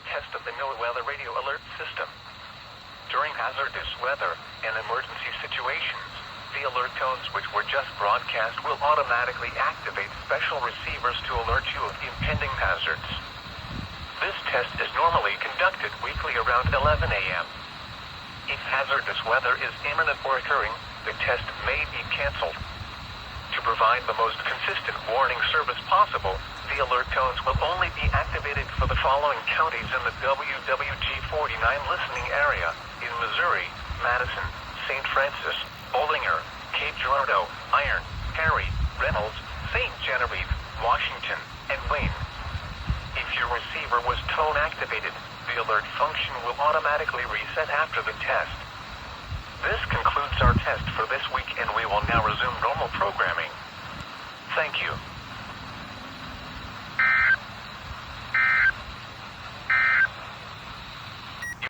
test of the NOAA Weather Radio Alert System. During hazardous weather and emergency situations, the alert tones which were just broadcast will automatically activate special receivers to alert you of impending hazards. This test is normally conducted weekly around 11 a.m. If hazardous weather is imminent or occurring, the test may be canceled. To provide the most consistent warning service possible, the alert tones will only be activated for the following counties in the WWG49 listening area in Missouri: Madison, St. Francis, Bollinger, Cape Girardeau, Iron, Perry, Reynolds, St. Genevieve, Washington, and Wayne. If your receiver was tone activated, the alert function will automatically reset after the test. This concludes our test